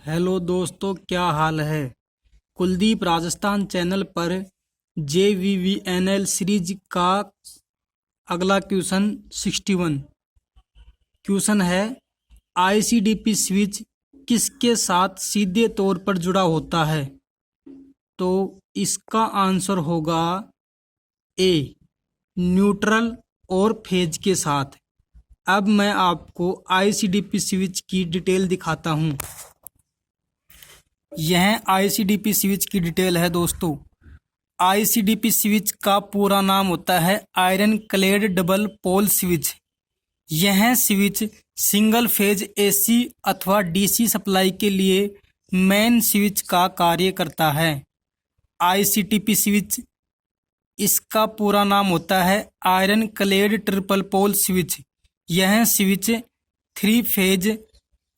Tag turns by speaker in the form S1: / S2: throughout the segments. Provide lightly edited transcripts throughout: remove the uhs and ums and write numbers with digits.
S1: Hello दोस्तों, क्या हाल है। कुलदीप राजस्थान चैनल पर JVVNL सीरीज का अगला क्वेश्चन 61 क्वेश्चन है। ICDP स्विच किसके साथ सीधे तौर पर जुड़ा होता है? तो इसका आंसर होगा ए, न्यूट्रल और फेज के साथ। अब मैं आपको ICDP स्विच की डिटेल दिखाता हूँ। यह ICDP स्विच की डिटेल है दोस्तों। ICDP स्विच का पूरा नाम होता है iron clad double pole switch. यह स्विच सिंगल फेज AC अथवा DC सप्लाई के लिए मेन स्विच का कार्य करता है। ICDP स्विच इसका पूरा नाम होता है iron clad triple pole switch. यह स्विच 3 फेज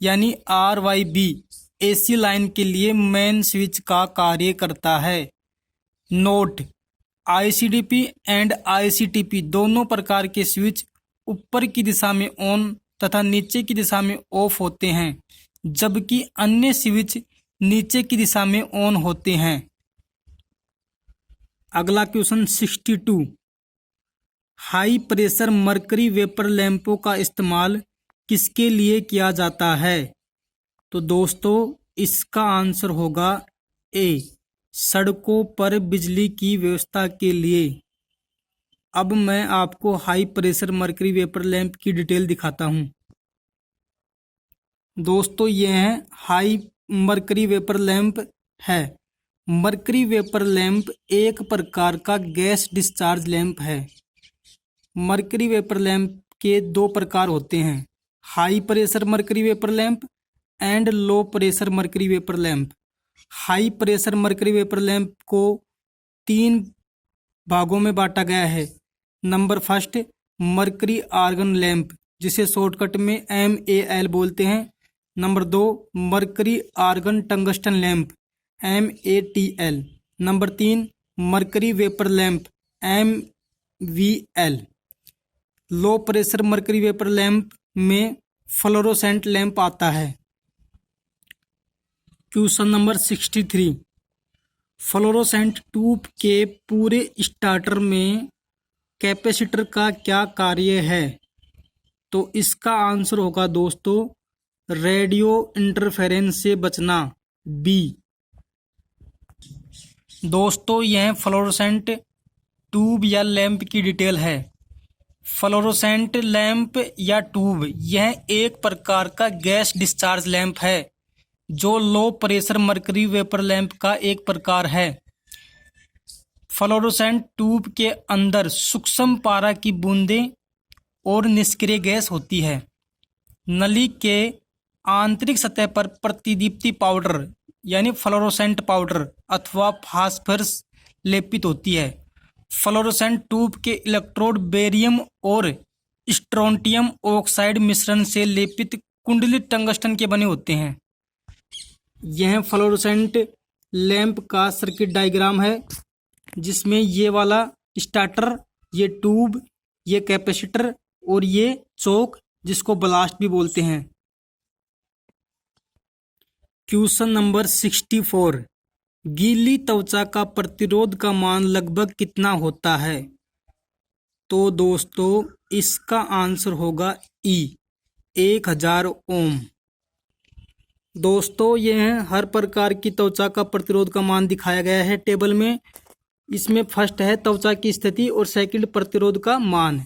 S1: यानी RYB AC लाइन के लिए मेन स्विच का कार्य करता है। नोट: ICDP एंड ICTP दोनों प्रकार के स्विच ऊपर की दिशा में ऑन तथा नीचे की दिशा में ऑफ होते हैं, जबकि अन्य स्विच नीचे की दिशा में ऑन होते हैं। अगला question 62। High pressure mercury vapour लैंपों का इस्तेमाल किसके लिए किया जाता है? तो दोस्तों इसका आंसर होगा ए, सड़कों पर बिजली की व्यवस्था के लिए। अब मैं आपको high pressure mercury vapour lamp की डिटेल दिखाता हूं। दोस्तों यह हाई मरकरी वेपर लैंप है। मरकरी वेपर लैंप एक प्रकार का गैस डिस्चार्ज लैंप है। मरकरी वेपर लैंप के दो प्रकार होते हैं, high pressure mercury vapour lamp and low pressure mercury vapour lamp. High pressure mercury vapour lamp को 3 भागों में बांटा गया है। Number first, mercury argon lamp, जिसे शॉर्टकट में MAL बोलते हैं। Number 2, mercury argon tungsten lamp, MATL। Number 3, mercury vapour lamp, MVL। Low pressure mercury vapour lamp में फ्लोरोसेंट लैंप आता है। Question number 63। फ्लोरोसेंट ट्यूब के पूरे स्टार्टर में कैपेसिटर का क्या कार्य है? तो इसका आंसर होगा दोस्तों रेडियो इंटरफेरेंस से बचना, बी। दोस्तों यह फ्लोरोसेंट ट्यूब या लैंप की डिटेल है। फ्लोरोसेंट लैंप या ट्यूब यह एक प्रकार का गैस डिस्चार्ज लैंप है, जो लो प्रेशर मरकरी वेपर लैंप का एक प्रकार है। फ्लोरोसेंट ट्यूब के अंदर सूक्ष्म पारा की बूंदें और निष्क्रिय गैस होती है। नली के आंतरिक सतह पर प्रतिदीप्ति पाउडर यानी फ्लोरोसेंट पाउडर अथवा फास्फोरस लेपित होती है। फ्लोरोसेंट ट्यूब के इलेक्ट्रोड बेरियम और स्ट्रोंटियम ऑक्साइड मिश्रण से लेपित कुंडलित टंगस्टन के बने होते हैं। यह फ्लोरोसेंट लैंप का सर्किट डायग्राम है, जिसमें ये वाला स्टार्टर, ये ट्यूब, ये कैपेसिटर और ये चोक, जिसको ब्लास्ट भी बोलते हैं। Question number 64। गीली त्वचा का प्रतिरोध का मान लगभग कितना होता है? तो दोस्तों इसका आंसर होगा ई, 1000 ओम। दोस्तों यह हर प्रकार की त्वचा का प्रतिरोध का मान दिखाया गया है टेबल में। इसमें फर्स्ट है त्वचा की स्थिति और सेकंड प्रतिरोध का मान।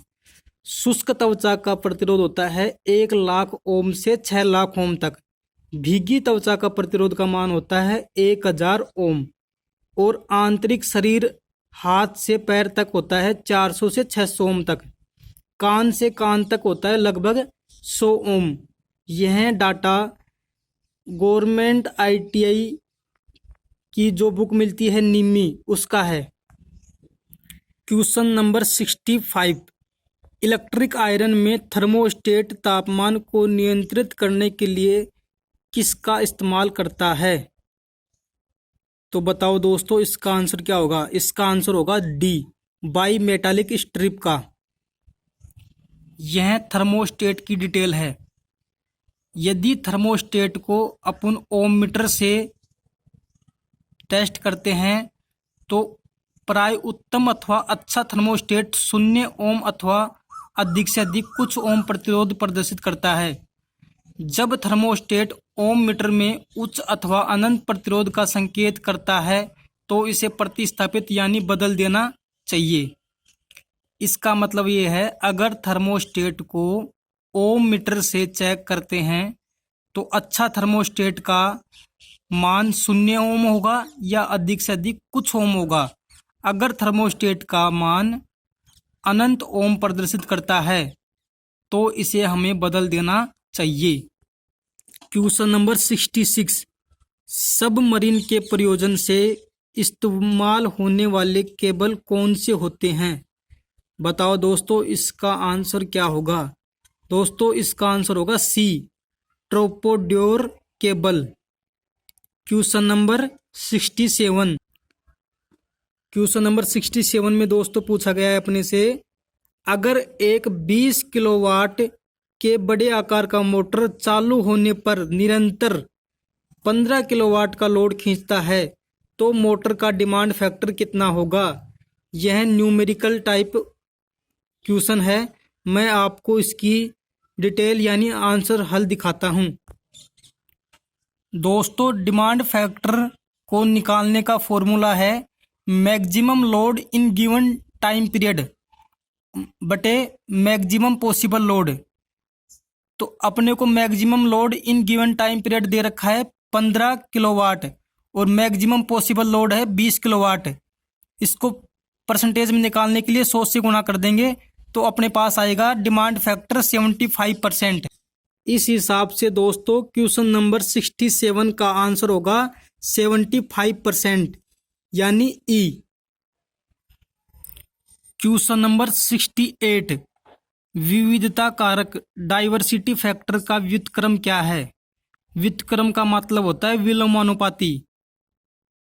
S1: शुष्क त्वचा का प्रतिरोध होता है 1 लाख ओम से 6 लाख ओम तक। भीगी त्वचा का प्रतिरोध का मान होता है 1000 ओम और आंतरिक शरीर हाथ से पैर तक होता है 400 से 600 ओम तक। कान से कान तक होता है लगभग 100 ओम। यह डाटा गवर्नमेंट ITI की जो बुक मिलती है निम्मी, उसका है। Question number 65। इलेक्ट्रिक आयरन में थर्मोस्टेट तापमान को नियंत्रित करने के लिए किसका इस्तेमाल करता है? तो बताओ दोस्तों इसका आंसर क्या होगा? इसका आंसर होगा डी, बाई मेटालिक स्ट्रिप का। यह थर्मोस्टेट की डिटेल है। यदि थर्मोस्टेट को अपन ओम मीटर से टेस्ट करते हैं तो प्राय उत्तम अथवा अच्छा थर्मोस्टेट 0 ओम अथवा अधिक से अधिक कुछ ओम प्रतिरोध प्रदर्शित करता है। जब थर्मोस्टेट ओम मीटर में उच्च अथवा अनंत प्रतिरोध का संकेत करता है तो इसे प्रतिस्थापित यानी बदल देना चाहिए। इसका मतलब ये है, अगर थर्मोस्टेट को ओम मीटर से चेक करते हैं तो अच्छा थर्मोस्टेट का मान 0 ओम होगा या अधिक से अधिक कुछ ओम होगा। अगर थर्मोस्टेट का मान अनंत ओम प्रदर्शित करता है तो इसे हमें बदल देना चाहिए। क्वेश्चन नंबर 66, सबमरीन के प्रयोजन से इस्तेमाल होने वाले केबल कौन से होते हैं? बताओ दोस्तों, इसका आंसर क्या होगा? दोस्तों, इसका आंसर होगा सी, ट्रोपोड्योर cable. Question number 67, question number 67 में दोस्तों पूछा गया है अपने से, अगर एक 20 किलोवाट के बड़े आकार का मोटर चालू होने पर निरंतर 15 किलोवाट का लोड खींचता है तो मोटर का डिमांड फैक्टर कितना होगा? यह न्यूमेरिकल टाइप क्वेश्चन है। मैं आपको इसकी डिटेल यानी आंसर हल दिखाता हूं। दोस्तों, डिमांड फैक्टर को निकालने का फॉर्मूला है maximum load in given time period बटे मैक्सिमम पॉसिबल लोड। तो अपने को maximum load in given time period दे रखा है 15 किलोवाट और मैक्सिमम पॉसिबल लोड है 20 किलोवाट। इसको परसेंटेज में निकालने के लिए 100 से गुणा कर देंगे तो अपने पास आएगा डिमांड फैक्टर 75%। इस हिसाब से दोस्तों क्वेश्चन नंबर 67 का आंसर होगा 75% यानी ई। क्वेश्चन नंबर 68, विविधता कारक डाइवर्सिटी फैक्टर का व्युत्क्रम क्या है? व्युत्क्रम का मतलब होता है विलोमानुपाती।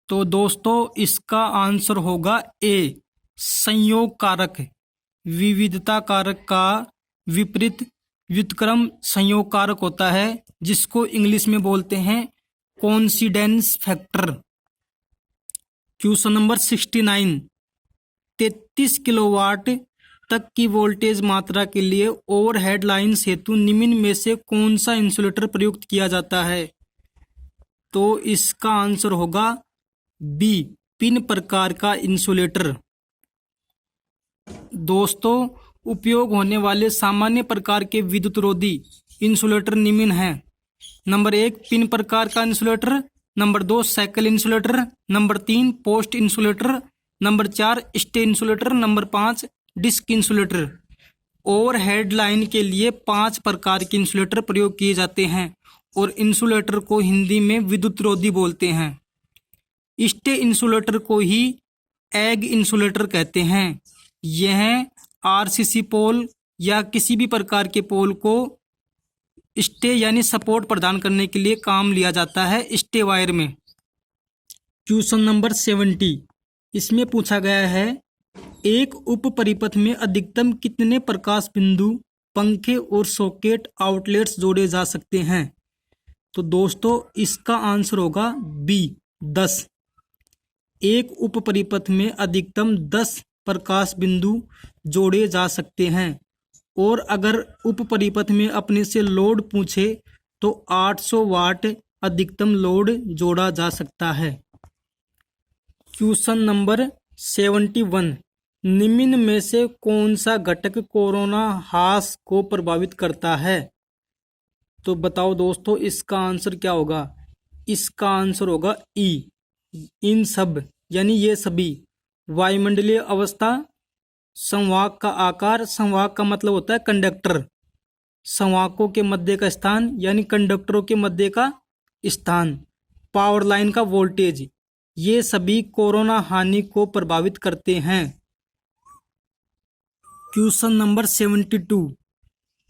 S1: तो दोस्तों इसका आंसर होगा ए, संयोग कारक। विविधता कारक का विपरीत व्युत्क्रम संयोग कारक होता है जिसको इंग्लिश में बोलते हैं coincidence factor. Question number 69, 33 kilowatt तक की वोल्टेज मात्रा के लिए ओवरहेड लाइन्स हेतु निम्न में से कौन सा इंसुलेटर प्रयुक्त किया जाता है? तो इसका आंसर होगा बी, पिन प्रकार का इंसुलेटर। दोस्तों, उपयोग होने वाले सामान्य प्रकार के विद्युतरोधी इंसुलेटर निम्न हैं। नंबर 1 पिन प्रकार का insulator, number 2 shackle insulator, number 3 post insulator, number 4 stay insulator, number 5 disc insulator. Overhead line के लिए 5 प्रकार के इंसुलेटर प्रयोग किए जाते हैं और इंसुलेटर को हिंदी में विद्युतरोधी बोलते हैं। स्टे इंसुलेटर को ही एग इंसुलेटर कहते हैं। यह आरसीसी पोल या किसी भी प्रकार के पोल को स्टे यानी सपोर्ट प्रदान करने के लिए काम लिया जाता है स्टे वायर में। क्वेश्चन नंबर 70, इसमें पूछा गया है एक उप परिपथ में अधिकतम कितने प्रकाश बिंदु, पंखे और सॉकेट आउटलेट्स जोड़े जा सकते हैं? तो दोस्तों इसका आंसर होगा बी, 10। एक उप परिपथ में अधिकतम 10 प्रकाश बिंदु जोड़े जा सकते हैं और अगर उप परिपथ में अपने से लोड पूछे तो 800 वाट अधिकतम लोड जोड़ा जा सकता है। क्वेश्चन नंबर 71, निम्न में से कौन सा घटक कोरोना ह्रास को प्रभावित करता है? तो बताओ दोस्तों इसका आंसर क्या होगा? इसका आंसर होगा ई, इन सब यानी ये सभी। वायुमंडलीय अवस्था, संवाहक का आकार, संवाहक का मतलब होता है कंडक्टर, संवाहकों के मध्य का स्थान यानी कंडक्टरों के मध्य का स्थान, पावर लाइन का वोल्टेज, ये सभी कोरोना हानि को प्रभावित करते हैं। Question number 72,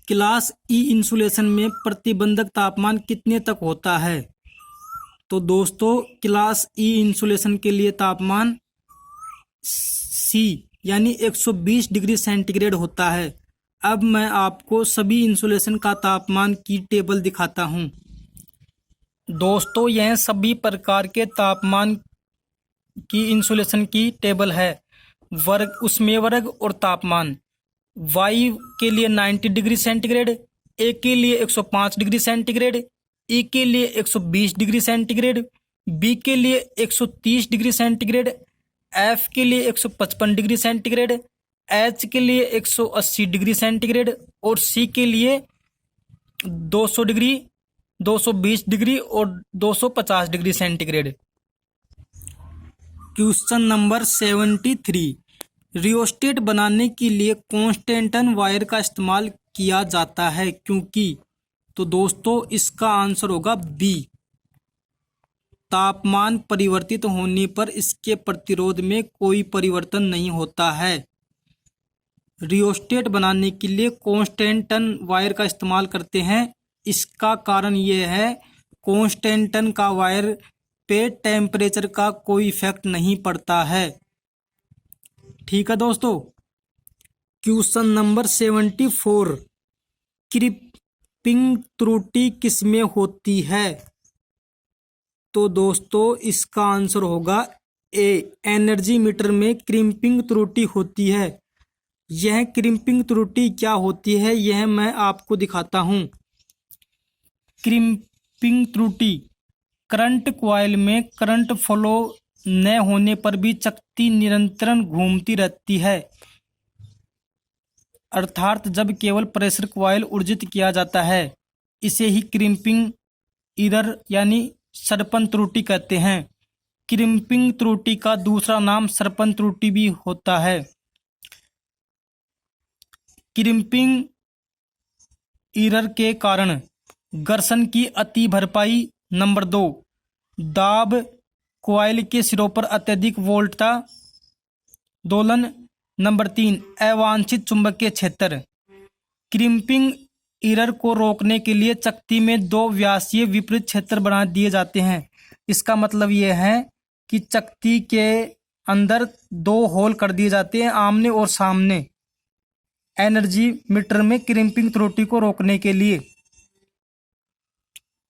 S1: class E insulation में प्रतिबंधक तापमान कितने तक होता है? तो दोस्तों क्लास ई इंसुलेशन के लिए तापमान सी यानी 120 डिग्री सेंटीग्रेड होता है। अब मैं आपको सभी इंसुलेशन का तापमान की टेबल दिखाता हूँ। दोस्तों, यह सभी प्रकार के तापमान की इंसुलेशन की टेबल है। वर्ग, उसमें वर्ग और तापमान। वायु के लिए 90 डिग्री सेंटीग्रेड, ए के लिए 105 डिग्री सेंटीग्रेड, ई के लिए 120 डिग्री सेंटीग्रेड, बी के लिए 130 डिग्री सेंटीग्रेड, एफ के लिए 155 डिग्री सेंटीग्रेड, एच के लिए 180 डिग्री सेंटीग्रेड और सी के लिए 200 डिग्री, 220 डिग्री और 250 degree centigrade. Question number 73, rheostat बनाने के लिए कॉन्स्टेंटन वायर का इस्तेमाल किया जाता है क्योंकि। तो दोस्तों, इसका आंसर होगा बी। तापमान परिवर्तित होने पर इसके प्रतिरोध में कोई परिवर्तन नहीं होता है। रियोस्टेट बनाने के लिए कॉन्स्टेंटन वायर का इस्तेमाल करते हैं। इसका कारण यह है, कॉन्स्टेंटन का वायर पे टेम्परेचर का कोई इफेक्ट नहीं पड़ता है। ठीक है दोस्तों। क्वेश्चन नंबर 74, क्रिपिंग त्रुटि किसमें होती है? तो दोस्तों, इसका आंसर होगा ए, एनर्जी मीटर में क्रिपिंग त्रुटि होती है। यह क्रिपिंग त्रुटि क्या होती है, यह मैं आपको दिखाता हूं। क्रिपिंग त्रुटि करंट कॉइल में करंट फ्लो न होने पर भी चकती निरंतर घूमती रहती है, अर्थात जब केवल प्रेशर कॉइल ऊर्जित किया जाता है। इसे ही क्रिपिंग एरर यानी सरपन त्रुटि कहते हैं। क्रिपिंग त्रुटि का दूसरा नाम सरपन त्रुटि भी होता है। क्रिपिंग एरर के कारण घर्षण की अति भरपाई। नंबर 2, दाब कॉइल के सिरों पर अत्यधिक वोल्टता दोलन। नंबर 3, अवांछित चुंबकीय क्षेत्र। क्रिपिंग एरर को रोकने के लिए चकती में 2 व्यासीय विपरीत क्षेत्र बना दिए जाते हैं। इसका मतलब यह है कि चकती के अंदर 2 होल कर दिए जाते हैं, आमने और सामने, एनर्जी मीटर में क्रिपिंग त्रुटि को रोकने के लिए।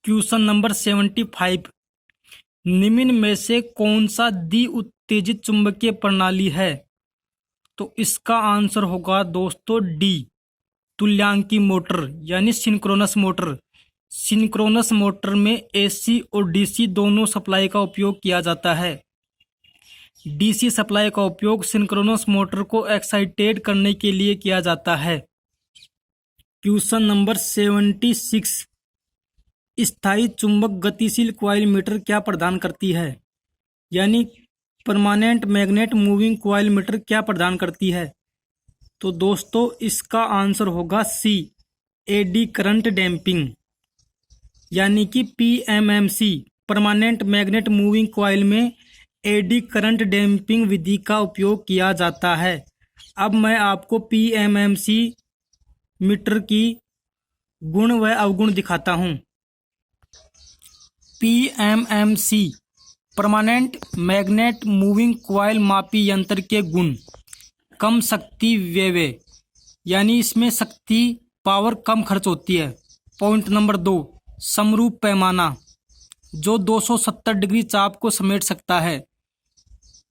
S1: क्वेश्चन नंबर 75, निम्न में से कौन सा द्वि उत्तेजित चुंबकीय प्रणाली है? तो इसका आंसर होगा दोस्तों डी, तुल्यांकी मोटर यानी सिंक्रोनस मोटर। सिंक्रोनस मोटर में एसी और डीसी दोनों सप्लाई का उपयोग किया जाता है। डीसी सप्लाई का उपयोग सिंक्रोनस मोटर को एक्साइटेड करने के लिए किया जाता है। क्वेश्चन नंबर 76, स्थायी चुंबक गतिशील कॉइल मीटर क्या प्रदान करती है? यानी permanent magnet moving coil meter क्या प्रदान करती है? तो दोस्तों, इसका आंसर होगा सी, एडी करंट डैम्पिंग यानी कि PMMC. Permanent magnet moving coil में एडी करंट डैम्पिंग विधि का उपयोग किया जाता है। अब मैं आपको पीएमएमसी मीटर की गुण व अवगुण दिखाता हूं। PMMC permanent magnet moving coil मापी यंत्र के गुण। कम शक्ति व्यय यानी इसमें शक्ति पावर कम खर्च होती है। पॉइंट नंबर 2, समरूप पैमाना जो 270 डिग्री चाप को समेट सकता है।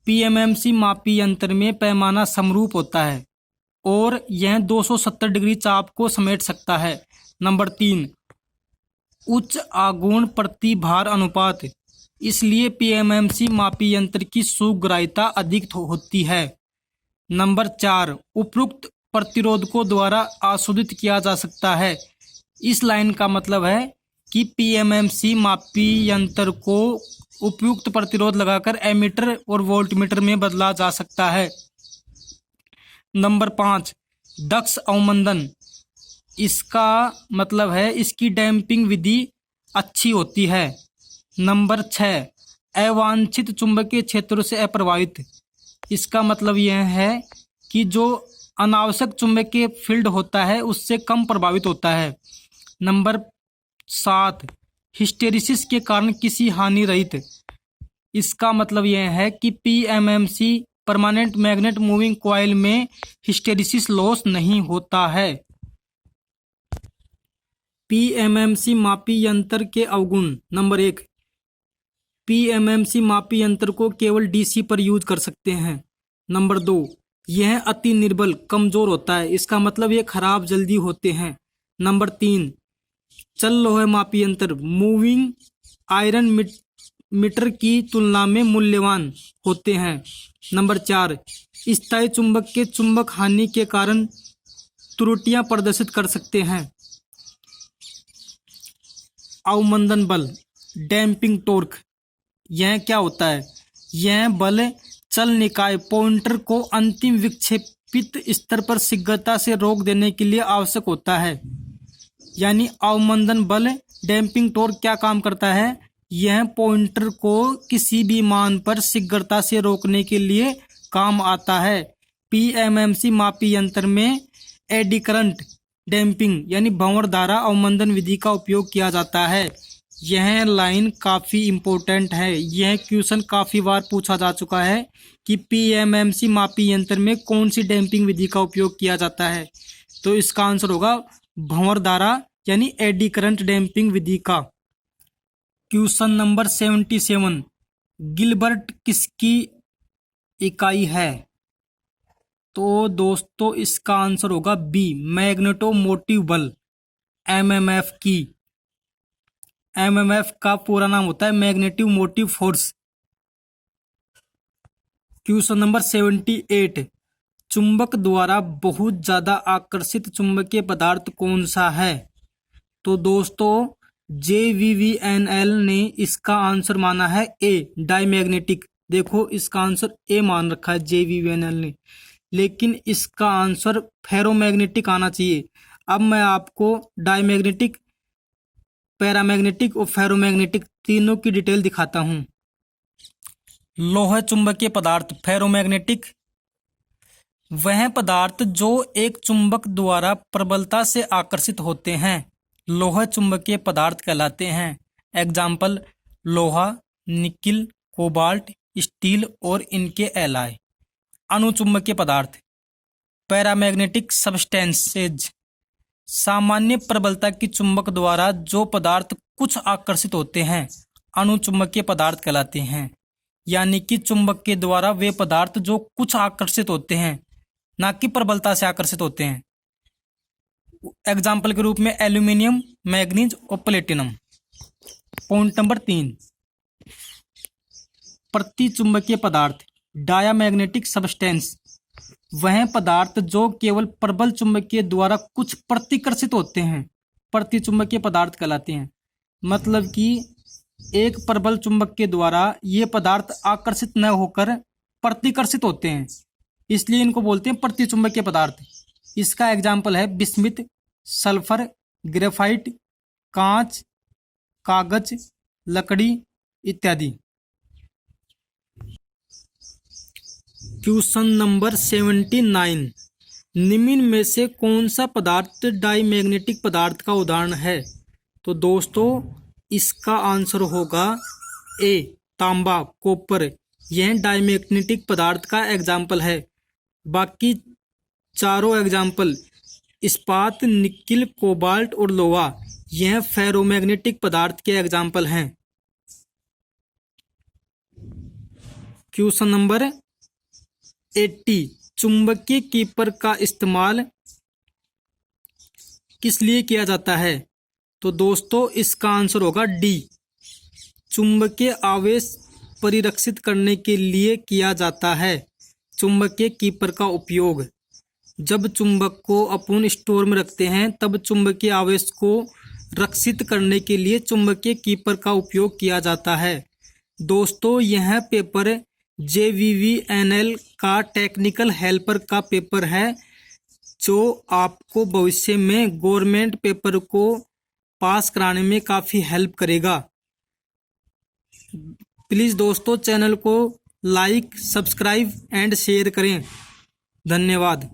S1: पीएमएमसी मापी यंत्र में पैमाना समरूप होता है और यह 270 डिग्री चाप को समेट सकता है। नंबर 3, उच्च आघूर्ण प्रति भार अनुपात, इसलिए पीएमएमसी मापी यंत्र की सुग्राह्यता अधिक होती है। नंबर 4, उपयुक्त प्रतिरोधकों द्वारा आशोधित किया जा सकता है। इस लाइन का मतलब है कि पीएमएमसी मापी यंत्र को उपयुक्त प्रतिरोध लगाकर एमीटर और वोल्टमीटर में बदला जा सकता है। नंबर 5, दक्ष अवमंदन, इसका मतलब है इसकी डैम्पिंग विधि अच्छी होती है। नंबर 6, अवांछित चुंबकीय क्षेत्रों से अप्रभावित, इसका मतलब यह है कि जो अनावश्यक चुंबकीय फील्ड होता है उससे कम प्रभावित होता है। नंबर 7, हिस्टेरिसिस के कारण किसी हानि रहित, इसका मतलब यह है कि PMMC permanent magnet moving coil में हिस्टेरिसिस लॉस नहीं होता है। पीएमएमसी मापी यंत्र के अवगुण। नंबर 1, पीएमएमसी मापी यंत्र को केवल डीसी पर यूज कर सकते हैं। नंबर 2, यह अति निर्बल कमजोर होता है, इसका मतलब ये खराब जल्दी होते हैं। नंबर 3, चल लोहे मापी यंत्र मूविंग आयरन मीटर की तुलना में मूल्यवान होते हैं। नंबर 4, स्थायी चुंबक के चुंबक हानि के कारण त्रुटियां प्रदर्शित कर सकते हैं। अवमंदन बल डैम्पिंग टॉर्क, यह क्या होता है? यह बल चल निकाय पॉइंटर को अंतिम विक्षेपित स्तर पर शीघ्रता से रोक देने के लिए आवश्यक होता है। यानी अवमंदन बल डैम्पिंग टॉर्क क्या काम करता है? यह पॉइंटर को किसी भी मान पर शीघ्रता से रोकने के लिए काम आता है। पीएमएमसी मापी यंत्र में एडी करंट डैम्पिंग यानी भंवर धारा अवमंदन विधि का उपयोग किया जाता है। यह लाइन काफ़ी इम्पोर्टेंट है, यह क्वेश्चन काफ़ी बार पूछा जा चुका है कि पीएमएमसी मापी यंत्र में कौन सी डैम्पिंग विधि का उपयोग किया जाता है। तो इसका आंसर होगा भंवर धारा यानी एडी करंट डैम्पिंग विधि का। क्वेश्चन नंबर 77, गिलबर्ट किसकी इकाई है? तो दोस्तों इसका आंसर होगा बी, मैग्नेटोमोटिव बल एमएमएफ की। एमएमएफ का पूरा नाम होता है मैग्नेटिव मोटिव फोर्स। क्वेश्चन नंबर 78, चुंबक द्वारा बहुत ज्यादा आकर्षित चुंबकीय पदार्थ कौन सा है? तो दोस्तों JVVNL ने इसका आंसर माना है ए, डाईमैग्नेटिक। देखो इसका आंसर ए मान रखा है JVVNL ने, लेकिन इसका आंसर फेरोमैग्नेटिक आना चाहिए। अब मैं आपको डाईमैग्नेटिक, पैरामैग्नेटिक और फेरोमैग्नेटिक तीनों की डिटेल दिखाता हूं। लोह चुंबकीय पदार्थ फेरोमैग्नेटिक वह पदार्थ जो एक चुंबक द्वारा प्रबलता से आकर्षित होते हैं, लोह चुंबकीय पदार्थ कहलाते हैं। एग्जाम्पल लोहा, निकिल, कोबाल्ट, स्टील और इनके एलॉय। अणुचुंबकीय पदार्थ पैरामैग्नेटिक सब्सटेंसेज सामान्य प्रबलता की चुंबक द्वारा जो पदार्थ कुछ आकर्षित होते हैं अणुचुंबकीय पदार्थ कहलाते हैं। यानी कि चुंबक के द्वारा वे पदार्थ जो कुछ आकर्षित होते हैं, ना कि प्रबलता से आकर्षित होते हैं। एग्जाम्पल के रूप में एल्यूमिनियम, मैग्नीज और प्लेटिनम। पॉइंट नंबर 3, प्रतिचुंबकीय पदार्थ डायामैग्नेटिक सब्सटेंस वह पदार्थ जो केवल प्रबल चुंबकीय द्वारा कुछ प्रतिकर्षित होते हैं, प्रतिचुंबकीय पदार्थ कहलाते हैं। मतलब कि एक प्रबल चुंबक के द्वारा ये पदार्थ आकर्षित न होकर प्रतिकर्षित होते हैं, इसलिए इनको बोलते हैं प्रतिचुंबकीय पदार्थ। इसका एग्जाम्पल है बिस्मिथ, सल्फर, ग्रेफाइट, कांच, कागज, लकड़ी इत्यादि। क्वेश्चन नंबर 79, निम्न में से कौन सा पदार्थ डाईमैग्नेटिक पदार्थ का उदाहरण है? तो दोस्तों इसका आंसर होगा ए, तांबा, कॉपर। यह डाईमैग्नेटिक पदार्थ का एग्जाम्पल है। बाकी चारों एग्जाम्पल इस्पात, निकिल, कोबाल्ट और लोहा यह फेरोमैग्नेटिक पदार्थ के एग्जाम्पल हैं। क्वेश्चन नंबर 80, चुंबकीय कीपर का इस्तेमाल किस लिए किया जाता है? तो दोस्तों इसका आंसर होगा डी, चुंबकीय आवेश परिरक्षित करने के लिए किया जाता है। चुंबकीय कीपर का उपयोग जब चुंबक को अपन स्टोर में रखते हैं तब चुंबकीय आवेश को रक्षित करने के लिए चुंबकीय कीपर का उपयोग किया जाता है। दोस्तों यह पेपर JVVNL का टेक्निकल हेल्पर का पेपर है जो आपको भविष्य में गवर्नमेंट पेपर को पास कराने में काफ़ी हेल्प करेगा। प्लीज़ दोस्तों चैनल को लाइक, सब्सक्राइब एंड शेयर करें। धन्यवाद।